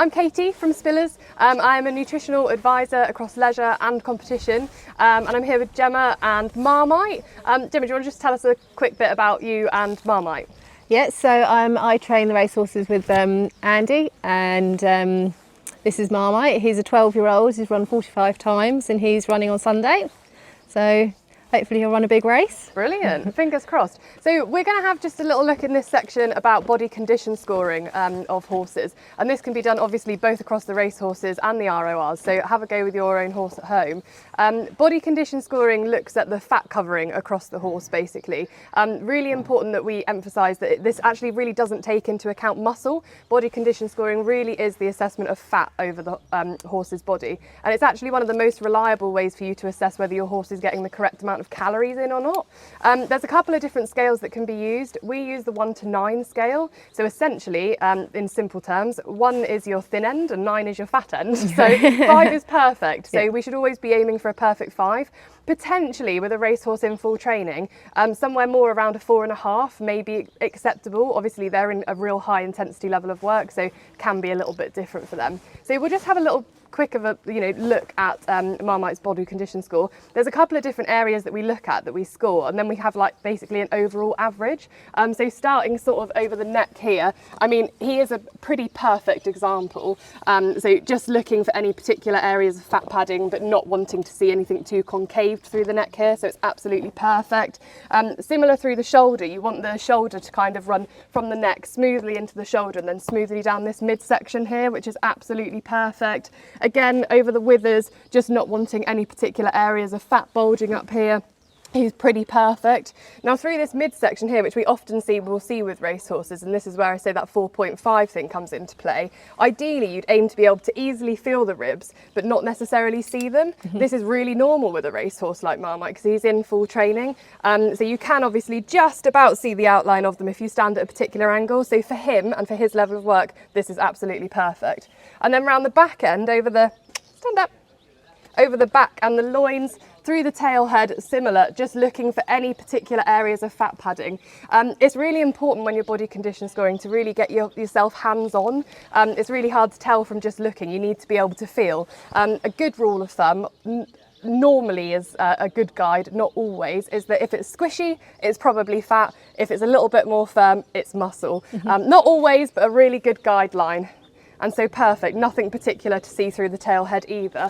I'm Katie from Spillers. I'm a nutritional advisor across leisure and competition, and I'm here with Gemma and Marmite. Gemma, do you want to just tell us a quick bit about you and Marmite? Yeah, so I train the racehorses with Andy, and this is Marmite. He's a 12-year-old, he's run 45 times and he's running on Sunday. So hopefully he'll run a big race. Brilliant, fingers crossed. So we're going to have just a little look in this section about body condition scoring of horses. And this can be done obviously both across the racehorses and the RORs, so have a go with your own horse at home. Body condition scoring looks at the fat covering across the horse basically. Really important that we emphasise that this actually really doesn't take into account muscle. Body condition scoring really is the assessment of fat over the horse's body. And it's actually one of the most reliable ways for you to assess whether your horse is getting the correct amount of calories in or not. There's a couple of different scales that can be used. We use the 1 to 9 scale. So essentially, in simple terms, 1 is your thin end and 9 is your fat end. So 5 is perfect. So we should always be aiming for a perfect 5. Potentially with a racehorse in full training, somewhere more around a 4.5 may be acceptable. Obviously they're in a real high intensity level of work, so can be a little bit different for them. So we'll just have a little quick of a look at Marmite's body condition score. There's a couple of different areas that we look at that we score, and then we have like basically an overall average. So starting sort of over the neck here, I mean he is a pretty perfect example. So just looking for any particular areas of fat padding but not wanting to see anything too concaved through the neck here, so it's absolutely perfect. Similar through the shoulder, you want the shoulder to kind of run from the neck smoothly into the shoulder and then smoothly down this midsection here, which is absolutely perfect. Again, over the withers, just not wanting any particular areas of fat bulging up here. He's pretty perfect. Now through this midsection here, which we often we'll see with racehorses, and this is where I say that 4.5 thing comes into play. Ideally, you'd aim to be able to easily feel the ribs, but not necessarily see them. This is really normal with a racehorse like Marmite because he's in full training. So you can obviously just about see the outline of them if you stand at a particular angle. So for him and for his level of work, this is absolutely perfect. And then round the back end, over the back and the loins, through the tail head, similar, just looking for any particular areas of fat padding. It's really important when you're body condition scoring to really get yourself hands-on. It's really hard to tell from just looking. You need to be able to feel. A good rule of thumb, normally is a good guide, not always, is that if it's squishy, it's probably fat. If it's a little bit more firm, it's muscle. Not always, but a really good guideline. And so perfect, nothing particular to see through the tail head either.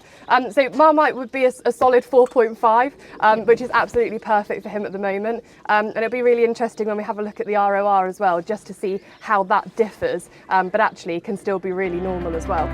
So Marmite would be a solid 4.5, which is absolutely perfect for him at the moment. And it'll be really interesting when we have a look at the ROR as well, just to see how that differs, but actually can still be really normal as well.